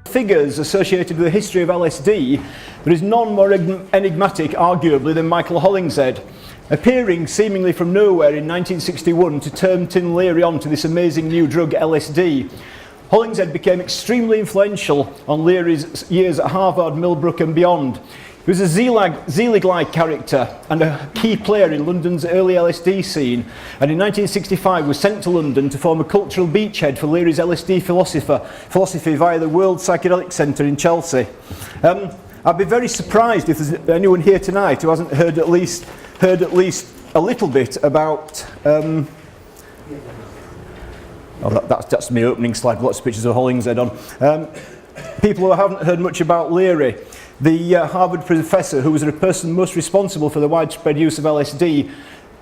figures associated with the history of LSD, there is none more enigmatic, arguably, than Michael Hollingshead, appearing seemingly from nowhere in 1961 to turn Tim Leary on to this amazing new drug, LSD. Hollingshead became extremely influential on Leary's years at Harvard, Millbrook and beyond. He was a Zelig-like character and a key player in London's early LSD scene, and in 1965 was sent to London to form a cultural beachhead for Leary's LSD philosophy via the World Psychedelic Centre in Chelsea. I'd be very surprised if there's anyone here tonight who hasn't heard at least a little bit about that's my opening slide, lots of pictures of Hollingshead on. People who haven't heard much about Leary, the Harvard professor who was the person most responsible for the widespread use of LSD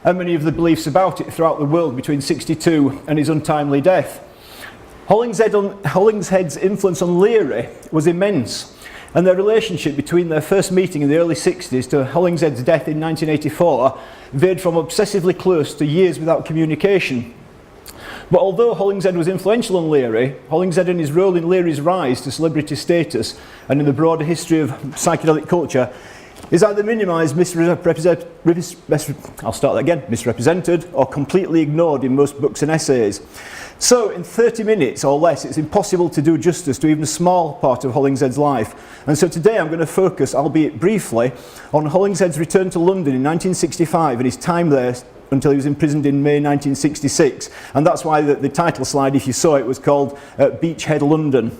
and many of the beliefs about it throughout the world between 1962 and his untimely death. Hollingshead's influence on Leary was immense, and their relationship between their first meeting in the early 60s to Hollingshead's death in 1984 veered from obsessively close to years without communication. But although Hollingshead was influential on Leary, Hollingshead and his role in Leary's rise to celebrity status and in the broader history of psychedelic culture is either minimised, misrepresented, or completely ignored in most books and essays. So in 30 minutes or less, it's impossible to do justice to even a small part of Hollingshead's life. And so today I'm going to focus, albeit briefly, on Hollingshead's return to London in 1965 and his time there until he was imprisoned in May 1966. And that's why the title slide, if you saw it, was called Beachhead London.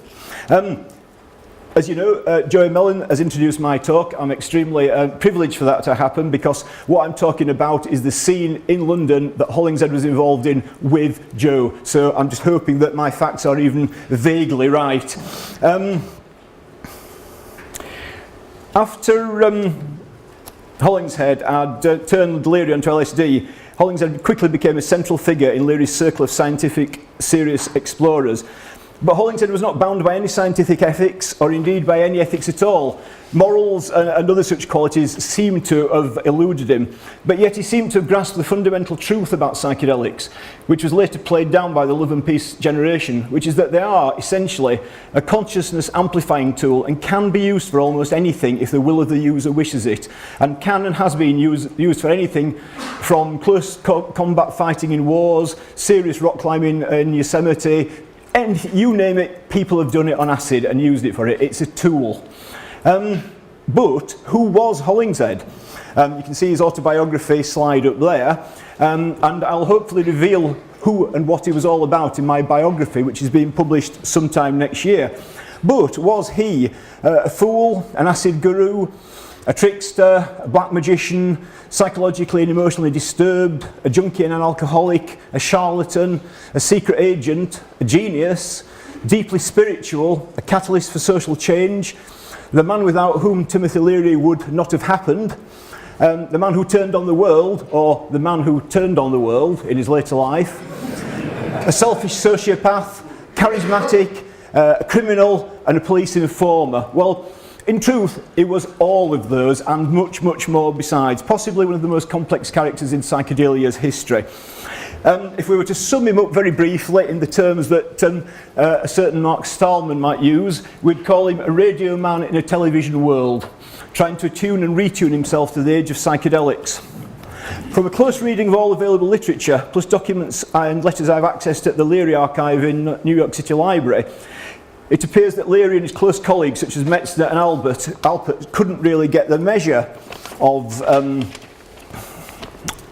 As you know, Joey Mellon has introduced my talk. I'm extremely privileged for that to happen because what I'm talking about is the scene in London that Hollingshead was involved in with Joe. So I'm just hoping that my facts are even vaguely right. After Hollingshead had turned Leary onto LSD, Hollingshead quickly became a central figure in Leary's circle of scientific, serious explorers. But Hollingshead was not bound by any scientific ethics, or indeed by any ethics at all. Morals and other such qualities seemed to have eluded him, but yet he seemed to have grasped the fundamental truth about psychedelics, which was later played down by the Love and Peace generation, which is that they are essentially a consciousness amplifying tool and can be used for almost anything if the will of the user wishes it, and can and has been used for anything from close combat fighting in wars, serious rock climbing in Yosemite, and you name it, people have done it on acid and used it for it. It's a tool. But who was Hollingshead? You can see his autobiography slide up there, and I'll hopefully reveal who and what he was all about in my biography, which is being published sometime next year. But was he a fool, an acid guru, a trickster, a black magician, psychologically and emotionally disturbed, a junkie and an alcoholic, a charlatan, a secret agent, a genius, deeply spiritual, a catalyst for social change, the man without whom Timothy Leary would not have happened, the man who turned on the world, or the man who turned on the world in his later life, a selfish sociopath, charismatic, a criminal, and a police informer. Well, in truth, it was all of those and much, much more besides, possibly one of the most complex characters in psychedelia's history. If we were to sum him up very briefly in the terms that a certain Mark Stallman might use, we'd call him a radio man in a television world, trying to attune and retune himself to the age of psychedelics. From a close reading of all available literature, plus documents and letters I've accessed at the Leary archive in New York City Library, it appears that Leary and his close colleagues, such as Metzner and Alpert, couldn't really get the measure of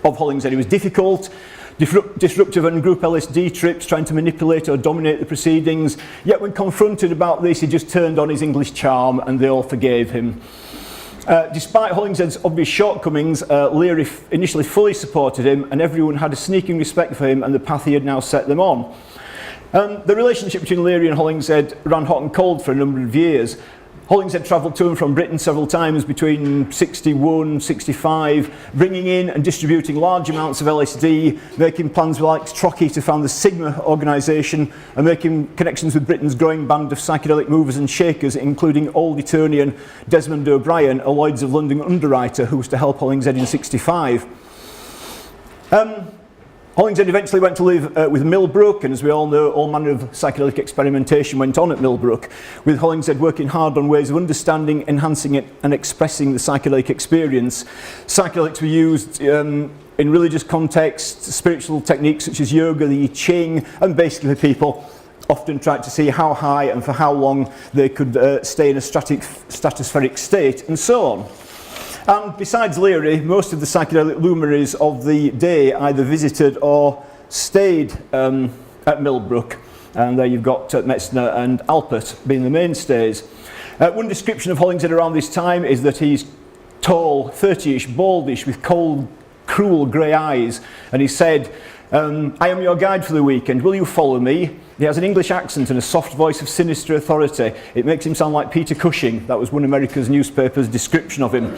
Hollingshead. He was difficult, disruptive on group LSD trips, trying to manipulate or dominate the proceedings. Yet when confronted about this, he just turned on his English charm and they all forgave him. Despite Hollingshead's obvious shortcomings, Leary initially fully supported him, and everyone had a sneaking respect for him and the path he had now set them on. The relationship between Leary and Hollingshead ran hot and cold for a number of years. Hollingshead travelled to and from Britain several times between 61, 65, bringing in and distributing large amounts of LSD, making plans with Alex Trockey to found the Sigma organisation, and making connections with Britain's growing band of psychedelic movers and shakers, including old Etonian Desmond O'Brien, a Lloyd's of London underwriter who was to help Hollingshead in 65. Hollingshead eventually went to live with Millbrook, and as we all know, all manner of psychedelic experimentation went on at Millbrook, with Hollingshead working hard on ways of understanding, enhancing it, and expressing the psychedelic experience. Psychedelics were used in religious contexts, spiritual techniques such as yoga, the I Ching, and basically people often tried to see how high and for how long they could stay in a stratospheric state, and so on. And besides Leary, most of the psychedelic luminaries of the day either visited or stayed at Millbrook. And there you've got Metzner and Alpert being the mainstays. One description of Hollingshead around this time is that he's tall, 30-ish, baldish, with cold, cruel grey eyes. And he said, I am your guide for the weekend, will you follow me? He has an English accent and a soft voice of sinister authority. It makes him sound like Peter Cushing. That was one America's newspaper's description of him.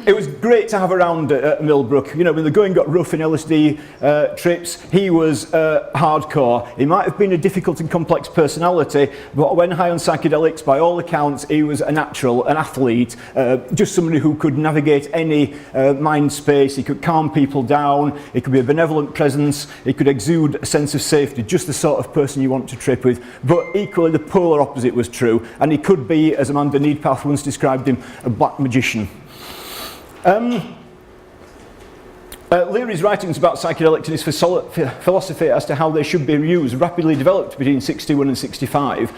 It was great to have around at Millbrook. You know, when the going got rough in LSD trips, he was hardcore. He might have been a difficult and complex personality, but when high on psychedelics, by all accounts, he was a natural, an athlete, just somebody who could navigate any mind space. He could calm people down. He could be a benevolent presence. He could exude a sense of safety, just the sort of person you want to trip with. But equally, the polar opposite was true, and he could be, as Amanda Needpath once described him, a black magician. Leary's writings about psychedelics and his philosophy as to how they should be used rapidly developed between 61 and 65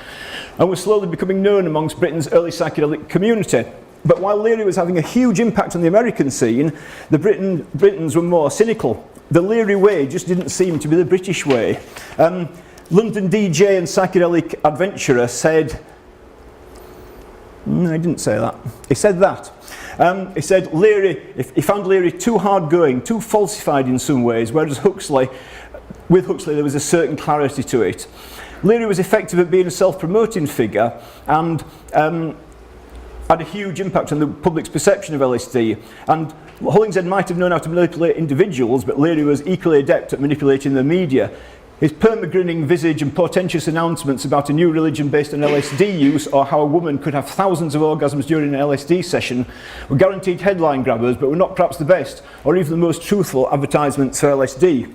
and were slowly becoming known amongst Britain's early psychedelic community. But while Leary was having a huge impact on the American scene, the Britons were more cynical. The Leary way just didn't seem to be the British way. London DJ and psychedelic adventurer said, no, he didn't say that. He said that. He said Leary, he found Leary too hard going, too falsified in some ways, whereas with Huxley there was a certain clarity to it. Leary was effective at being a self-promoting figure and had a huge impact on the public's perception of LSD. And Hollingshead might have known how to manipulate individuals, but Leary was equally adept at manipulating the media. His perma-grinning visage and portentous announcements about a new religion based on LSD use, or how a woman could have thousands of orgasms during an LSD session, were guaranteed headline grabbers, but were not perhaps the best, or even the most truthful advertisements for LSD.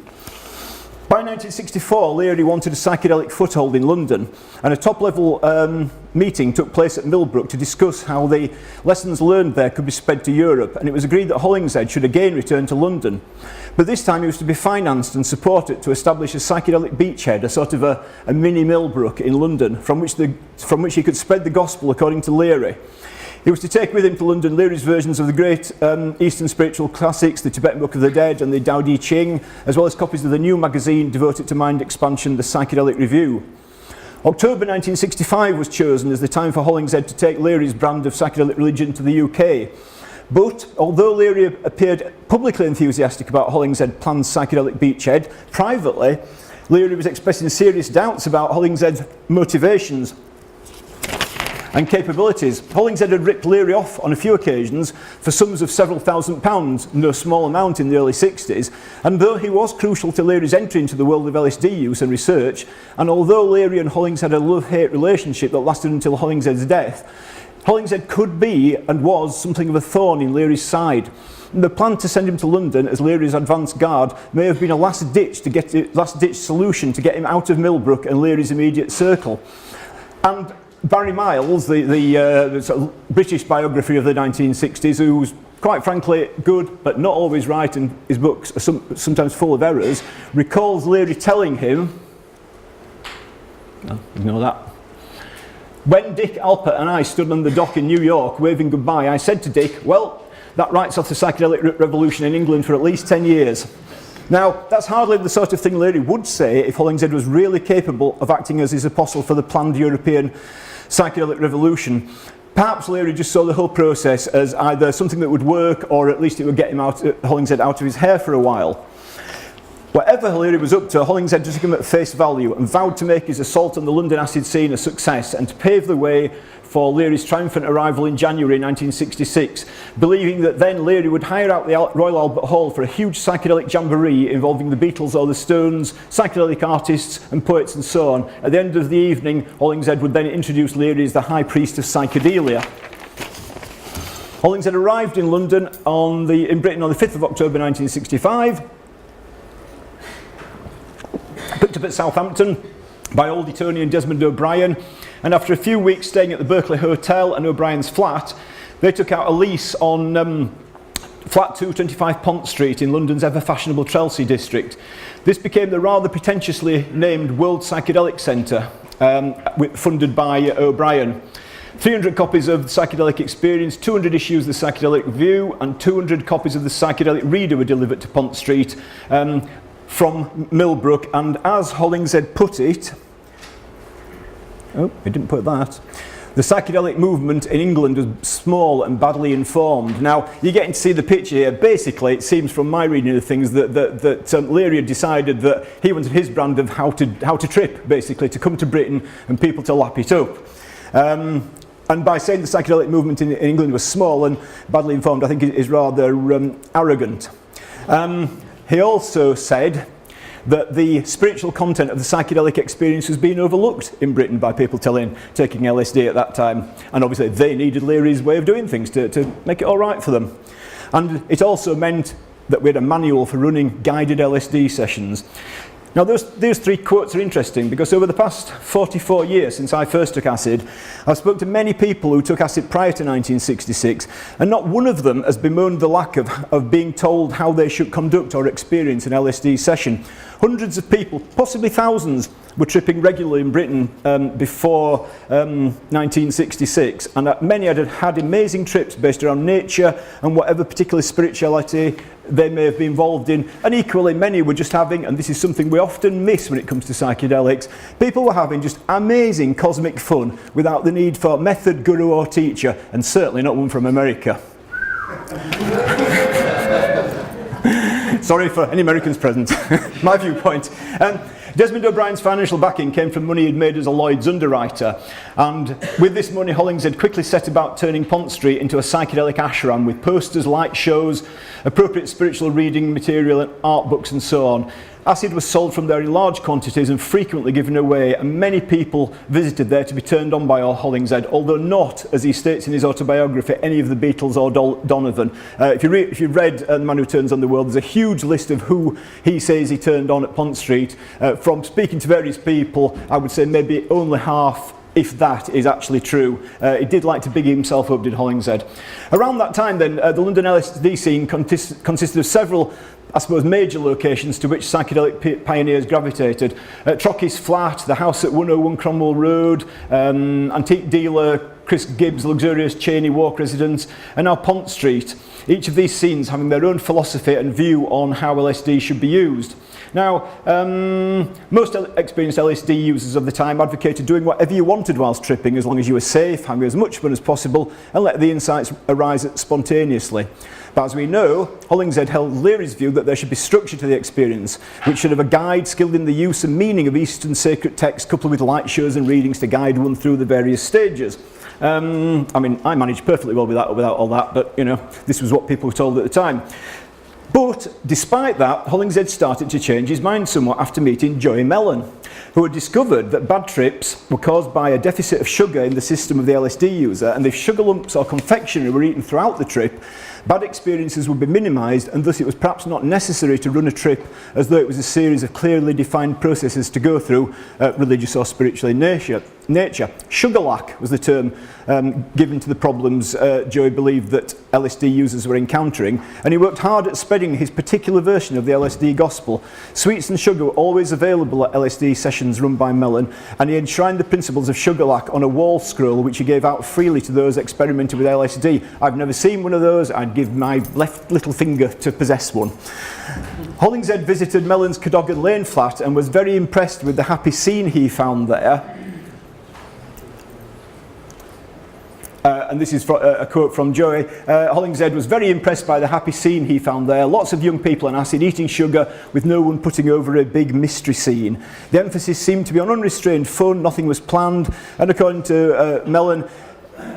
By 1964, Leary wanted a psychedelic foothold in London, and a top-level meeting took place at Millbrook to discuss how the lessons learned there could be spread to Europe, and it was agreed that Hollingshead should again return to London. But this time he was to be financed and supported to establish a psychedelic beachhead, a sort of a mini Millbrook in London, from which he could spread the gospel according to Leary. He was to take with him to London Leary's versions of the great Eastern spiritual classics, the Tibetan Book of the Dead and the Tao Te Ching, as well as copies of the new magazine devoted to mind expansion, the Psychedelic Review. October 1965 was chosen as the time for Hollingshead to take Leary's brand of psychedelic religion to the UK. But although Leary appeared publicly enthusiastic about Hollingshead's planned psychedelic beachhead, privately, Leary was expressing serious doubts about Hollingshead's motivations and capabilities. Hollingshead had ripped Leary off on a few occasions for sums of several £1,000s, no small amount in the early 60s, and though he was crucial to Leary's entry into the world of LSD use and research, and although Leary and Hollingshead had a love-hate relationship that lasted until Hollingshead's death, Hollingshead could be and was something of a thorn in Leary's side. The plan to send him to London as Leary's advance guard may have been a last-ditch solution to get him out of Millbrook and Leary's immediate circle. And Barry Miles, the sort of British biography of the 1960s, who's quite frankly good but not always right, and his books are sometimes full of errors, recalls Leary telling him, ignore that, when Dick Alpert and I stood on the dock in New York waving goodbye, I said to Dick, well, that writes off the psychedelic revolution in England for at least 10 years. Now, that's hardly the sort of thing Leary would say if Hollingshead was really capable of acting as his apostle for the planned European psychedelic revolution. Perhaps Leary just saw the whole process as either something that would work, or at least it would get him Hollingshead out of his hair for a while. Whatever Leary was up to, Hollingshead took him at face value and vowed to make his assault on the London acid scene a success and to pave the way for Leary's triumphant arrival in January 1966, believing that then Leary would hire out the Royal Albert Hall for a huge psychedelic jamboree involving the Beatles or the Stones, psychedelic artists and poets and so on. At the end of the evening, Hollingshead would then introduce Leary as the High Priest of Psychedelia. Hollingshead arrived in London in Britain on the 5th of October 1965. picked up at Southampton by oldie Tony and Desmond O'Brien, and after a few weeks staying at the Berkeley Hotel and O'Brien's flat, they took out a lease on flat 225 Pont Street in London's ever-fashionable Chelsea district. This became the rather pretentiously named World Psychedelic Centre, funded by O'Brien. 300 copies of the Psychedelic Experience, 200 issues of the Psychedelic View, and 200 copies of the Psychedelic Reader were delivered to Pont Street from Millbrook, and as Hollingshead put it, oh, he didn't put that, the psychedelic movement in England was small and badly informed. Now, you're getting to see the picture here. Basically, it seems from my reading of things that Leary had decided that he wanted his brand of how to trip, basically, to come to Britain and people to lap it up. And by saying the psychedelic movement in England was small and badly informed, I think it is rather arrogant. He also said that the spiritual content of the psychedelic experience was being overlooked in Britain by people taking LSD at that time. And obviously they needed Leary's way of doing things to make it all right for them. And it also meant that we had a manual for running guided LSD sessions. Now those 3 quotes are interesting because over the past 44 years since I first took acid, I've spoken to many people who took acid prior to 1966, and not one of them has bemoaned the lack of being told how they should conduct or experience an LSD session. Hundreds of people, possibly thousands, were tripping regularly in Britain before 1966, and many had amazing trips based around nature and whatever particular spirituality they may have been involved in, and equally many were just having, and this is something we often miss when it comes to psychedelics, people were having just amazing cosmic fun without the need for method, guru or teacher, and certainly not one from America. Sorry for any Americans present. My viewpoint. Desmond O'Brien's financial backing came from money he'd made as a Lloyd's underwriter, and with this money Hollingshead quickly set about turning Pont Street into a psychedelic ashram with posters, light shows, appropriate spiritual reading material and art books and so on. Acid was sold from there in large quantities and frequently given away, and many people visited there to be turned on by Hollingshead, although not, as he states in his autobiography, any of the Beatles or Donovan. If you've read The Man Who Turns on the World, there's a huge list of who he says he turned on at Pont Street. From speaking to various people, I would say maybe only half, if that is actually true. He did like to big himself up, did Hollingshead. Around that time then, the London LSD scene consisted of several, I suppose, major locations to which psychedelic pioneers gravitated. Trocky's flat, the house at 101 Cromwell Road, antique dealer Chris Gibbs' luxurious Cheney Walk residence, and now Pont Street. Each of these scenes having their own philosophy and view on how LSD should be used. Now, most experienced LSD users of the time advocated doing whatever you wanted whilst tripping, as long as you were safe, having as much fun as possible, and let the insights arise spontaneously. But as we know, Hollingshead held Leary's view that there should be structure to the experience, which should have a guide skilled in the use and meaning of Eastern sacred texts, coupled with light shows and readings to guide one through the various stages. I mean, I managed perfectly well without all that, but, you know, this was what people were told at the time. But despite that, Hollingshead started to change his mind somewhat after meeting Joey Mellon, who had discovered that bad trips were caused by a deficit of sugar in the system of the LSD user, and if sugar lumps or confectionery were eaten throughout the trip, bad experiences would be minimised, and thus it was perhaps not necessary to run a trip as though it was a series of clearly defined processes to go through, religious or spiritual in nature. Sugar lack was the term given to the problems Joey believed that LSD users were encountering, and he worked hard at spreading his particular version of the LSD gospel. Sweets and sugar were always available at LSD sessions run by Mellon, and he enshrined the principles of sugar lack on a wall scroll which he gave out freely to those experimenting with LSD. I've never seen one of those. I'd give my left little finger to possess one. Hollingshead visited Mellon's Cadogan Lane flat and was very impressed with the happy scene he found there. And this is a quote from Joey. Hollingshead was very impressed by the happy scene he found there. Lots of young people on acid eating sugar with no one putting over a big mystery scene. The emphasis seemed to be on unrestrained fun, nothing was planned, and according to Mellon,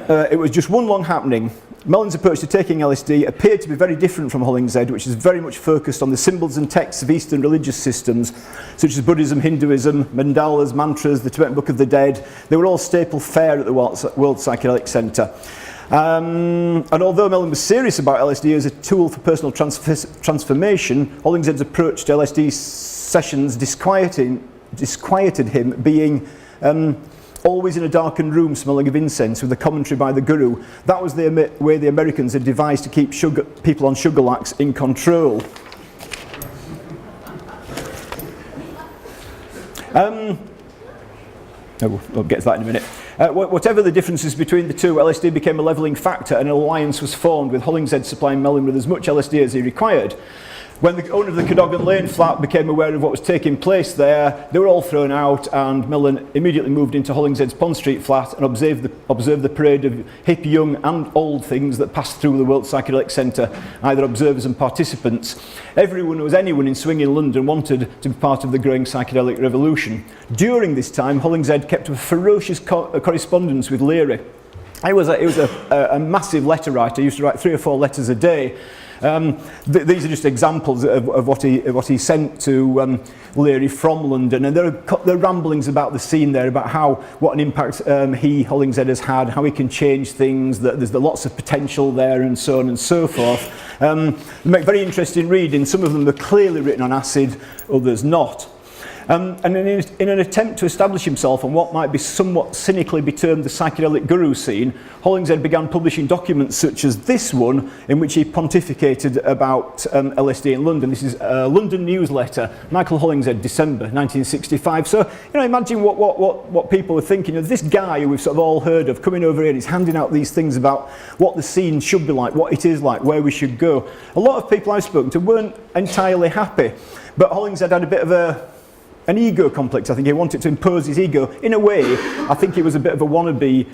it was just one long happening. Mellon's approach to taking LSD appeared to be very different from Hollingshead, which is very much focused on the symbols and texts of Eastern religious systems, such as Buddhism, Hinduism, mandalas, mantras, the Tibetan Book of the Dead. They were all staple fare at the World Psychedelic Centre. And although Mellon was serious about LSD as a tool for personal transformation, Hollingshead's approach to LSD sessions disquieted disquieted him, being always in a darkened room smelling of incense with a commentary by the guru. That was the way the Americans had devised to keep people on sugar lax in control. We'll get to that in a minute. Whatever the differences between the two, LSD became a levelling factor and an alliance was formed, with Hollingshead supplying Mellon with as much LSD as he required. When the owner of the Cadogan Lane flat became aware of what was taking place there, they were all thrown out, and Mellon immediately moved into Hollingshead's Pond Street flat and observed the parade of hip, young and old things that passed through the World Psychedelic Centre, either observers and participants. Everyone who was anyone in swinging London wanted to be part of the growing psychedelic revolution. During this time, Hollingshead kept a ferocious correspondence with Leary. He was a massive letter writer. He used to write 3 or 4 letters a day. These are just examples of what he sent to Leary from London, and there are ramblings about the scene there, about what an impact Hollingshead has had, how he can change things, that there's lots of potential there, and so on and so forth. They make very interesting reading. Some of them are clearly written on acid, others not. And in an attempt to establish himself on what might be somewhat cynically be termed the psychedelic guru scene, Hollingshead began publishing documents such as this one, in which he pontificated about LSD in London. This is a London newsletter, Michael Hollingshead, December 1965. So, imagine what people were thinking of this guy who we've sort of all heard of coming over here, and he's handing out these things about what the scene should be like, what it is like, where we should go. A lot of people I've spoken to weren't entirely happy, but Hollingshead had a bit of an ego complex. I think he wanted to impose his ego. In a way, I think he was a bit of a wannabe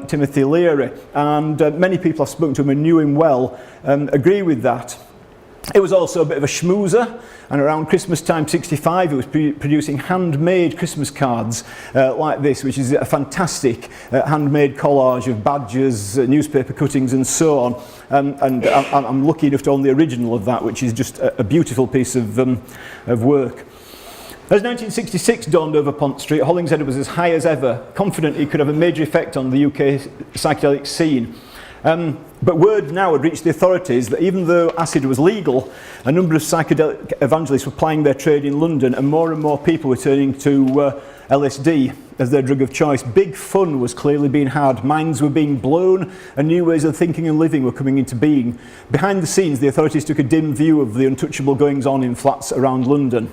Timothy Leary, and many people I've spoken to him and knew him well agree with that. It was also a bit of a schmoozer, and around Christmas time 65 he was producing handmade Christmas cards like this, which is a fantastic handmade collage of badges, newspaper cuttings and so on, and I'm lucky enough to own the original of that, which is just a beautiful piece of work. As 1966 dawned over Pont Street, Hollingshead was as high as ever, confident he could have a major effect on the UK psychedelic scene. But word now had reached the authorities that even though acid was legal, a number of psychedelic evangelists were plying their trade in London, and more people were turning to LSD as their drug of choice. Big fun was clearly being had, minds were being blown, and new ways of thinking and living were coming into being. Behind the scenes, the authorities took a dim view of the untouchable goings-on in flats around London.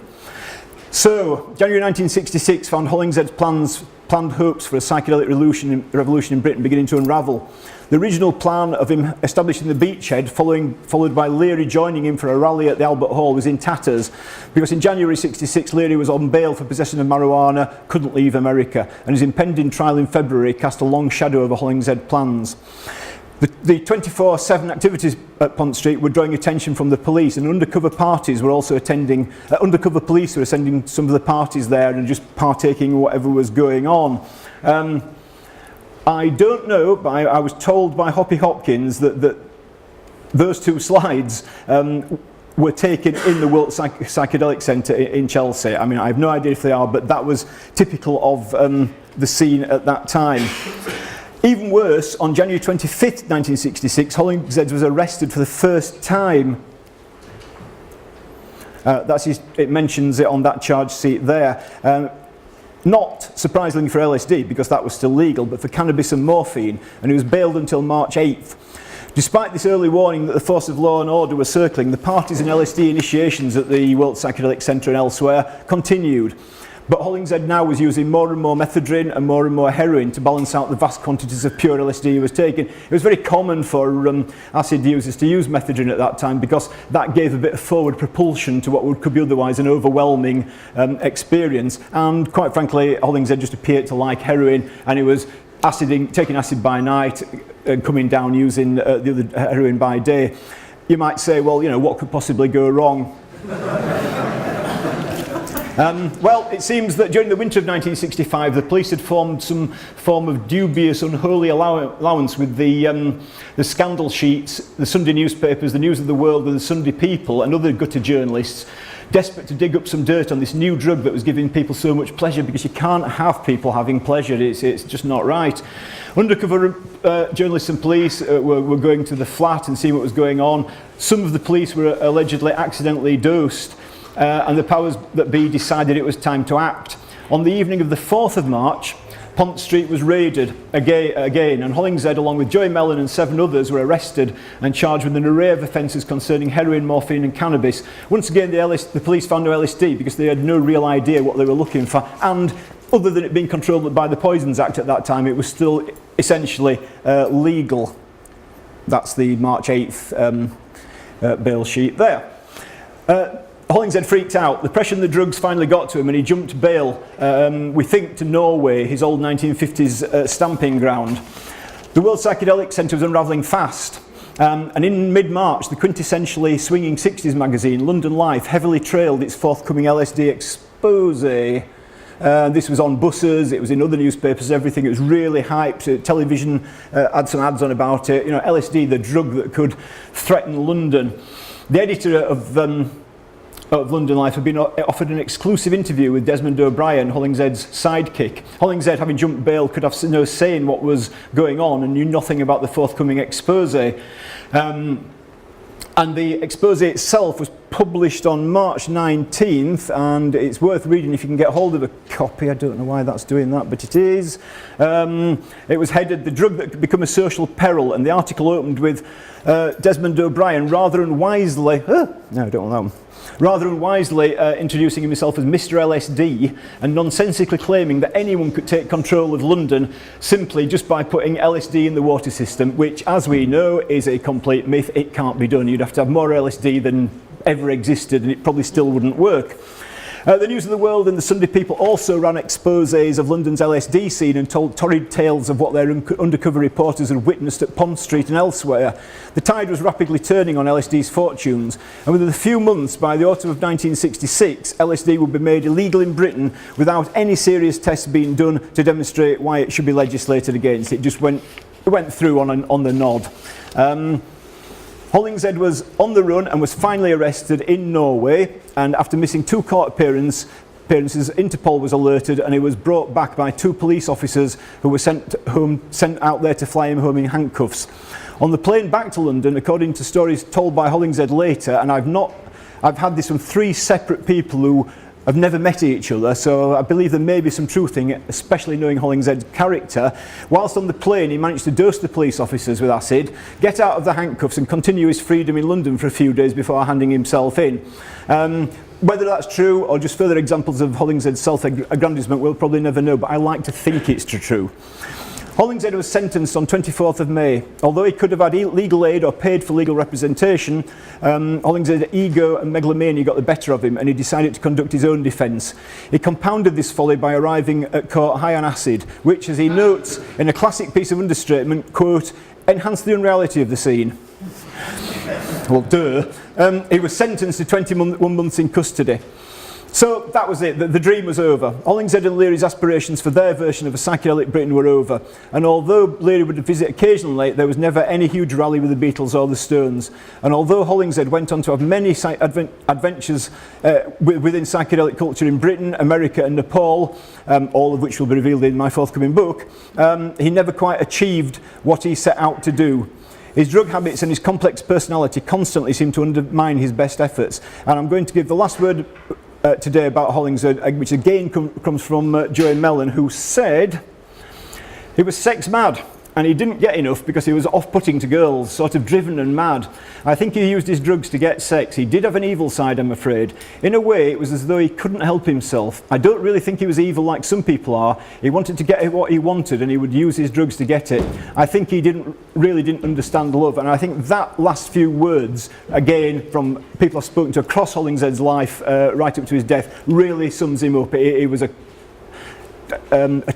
So, January 1966 found Hollingshead's planned hopes for a psychedelic revolution in Britain beginning to unravel. The original plan of him establishing the beachhead, followed by Leary joining him for a rally at the Albert Hall, was in tatters, because in January 66 Leary was on bail for possession of marijuana, couldn't leave America, and his impending trial in February cast a long shadow over Hollingshead plans. The 24/7 activities at Pont Street were drawing attention from the police, and undercover parties were also attending. Undercover police were attending some of the parties there and just partaking in whatever was going on. I don't know, but I was told by Hoppy Hopkins that those 2 slides were taken in the World Psychedelic Centre in Chelsea. I mean, I have no idea if they are, but that was typical of the scene at that time. Even worse, on January 25th, 1966, Hollingshead was arrested for the first time. It mentions it on that charge sheet there. Not surprisingly for LSD, because that was still legal, but for cannabis and morphine, and he was bailed until March 8th. Despite this early warning that the force of law and order were circling, the parties and LSD initiations at the World Psychedelic Centre and elsewhere continued. But Hollingshead now was using more and more methadone and more heroin to balance out the vast quantities of pure LSD he was taking. It was very common for acid users to use methadone at that time, because that gave a bit of forward propulsion to what could be otherwise an overwhelming experience. And quite frankly, Hollingshead just appeared to like heroin, and he was taking acid by night and coming down using the other heroin by day. You might say, well, what could possibly go wrong? Well, it seems that during the winter of 1965, the police had formed some form of dubious, unholy allowance with the scandal sheets, the Sunday newspapers, the News of the World, with the Sunday People, and other gutter journalists, desperate to dig up some dirt on this new drug that was giving people so much pleasure, because you can't have people having pleasure. It's just not right. Undercover journalists and police were going to the flat and seeing what was going on. Some of the police were allegedly accidentally dosed. And the powers that be decided it was time to act. On the evening of the 4th of March, Pont Street was raided again, and Hollingshead, along with Joey Mellon and 7 others, were arrested and charged with an array of offences concerning heroin, morphine and cannabis. Once again, the police found no LSD because they had no real idea what they were looking for, and other than it being controlled by the Poisons Act at that time, it was still essentially legal. That's the March 8th bail sheet there. Hollingshead freaked out. The pressure and the drugs finally got to him and he jumped bail, we think, to Norway, his old 1950s stamping ground. The World Psychedelic Centre was unravelling fast. And in mid-March, the quintessentially swinging 60s magazine, London Life, heavily trailed its forthcoming LSD expose. This was on buses, it was in other newspapers, everything. It was really hyped. Television had some ads on about it. You know, LSD, the drug that could threaten London. The editor of London Life had been offered an exclusive interview with Desmond O'Brien, Hollingshed's sidekick. Hollingshead, having jumped bail, could have no say in what was going on and knew nothing about the forthcoming expose. And the expose itself was published on March 19th, and it's worth reading if you can get hold of a copy. I don't know why that's doing that, but it is. It was headed "The Drug That Could Become a Social Peril," and the article opened with Desmond O'Brien rather unwisely, introducing himself as Mr. LSD and nonsensically claiming that anyone could take control of London simply just by putting LSD in the water system, which, as we know, is a complete myth. It can't be done. You'd have to have more LSD than ever existed, and it probably still wouldn't work. The News of the World and the Sunday People also ran exposés of London's LSD scene and told torrid tales of what their undercover reporters had witnessed at Pont Street and elsewhere. The tide was rapidly turning on LSD's fortunes, and within a few months, by the autumn of 1966, LSD would be made illegal in Britain without any serious tests being done to demonstrate why it should be legislated against. It just went through on the nod. Hollingshead was on the run and was finally arrested in Norway, and after missing 2 court appearances, Interpol was alerted and he was brought back by 2 police officers who were sent out there to fly him home in handcuffs. On the plane back to London, according to stories told by Hollingshead later, and I've had this from 3 separate people who have never met each other, so I believe there may be some truth in it, especially knowing Hollingshed's character. Whilst on the plane, he managed to dose the police officers with acid, get out of the handcuffs and continue his freedom in London for a few days before handing himself in. Whether that's true or just further examples of Hollingshed's self-aggrandizement, we'll probably never know, but I like to think it's true. Hollingshead was sentenced on 24th of May. Although he could have had legal aid or paid for legal representation, Hollingshed's ego and megalomania got the better of him and he decided to conduct his own defence. He compounded this folly by arriving at court high on acid, which, as he notes in a classic piece of understatement, quote, enhanced the unreality of the scene. Well, duh. He was sentenced to 21 months in custody. So that was it, the dream was over. Hollingshead and Leary's aspirations for their version of a psychedelic Britain were over, and although Leary would visit occasionally, there was never any huge rally with the Beatles or the Stones. And although Hollingshead went on to have many adventures within psychedelic culture in Britain, America and Nepal, all of which will be revealed in my forthcoming book, he never quite achieved what he set out to do. His drug habits and his complex personality constantly seemed to undermine his best efforts. And I'm going to give the last word today about Hollingshead, which again comes from Joey Mellon, who said he was sex mad and he didn't get enough because he was off-putting to girls, sort of driven and mad. I think he used his drugs to get sex. He did have an evil side, I'm afraid. In a way, it was as though he couldn't help himself. I don't really think he was evil like some people are. He wanted to get what he wanted and he would use his drugs to get it. I think he really didn't understand love, and I think that last few words, again, from people I've spoken to across Hollingshead's life, right up to his death, really sums him up. He was a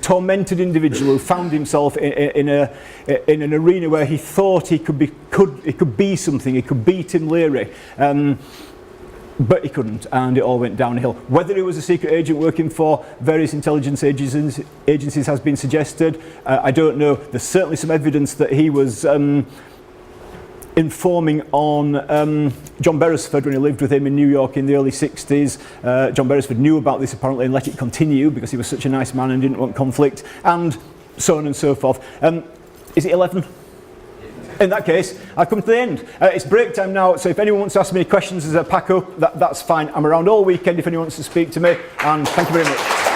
tormented individual who found himself in an arena where he thought he could be something. He could be Tim Leary, but he couldn't, and it all went downhill. Whether he was a secret agent working for various intelligence agencies has been suggested. I don't know. There's certainly some evidence that he was informing on John Beresford when he lived with him in New York in the early 60s. John Beresford knew about this apparently and let it continue because he was such a nice man and didn't want conflict, and so on and so forth. Is it 11? In that case, I've come to the end. It's break time now, so if anyone wants to ask me any questions as I pack up, that's fine. I'm around all weekend if anyone wants to speak to me, and thank you very much.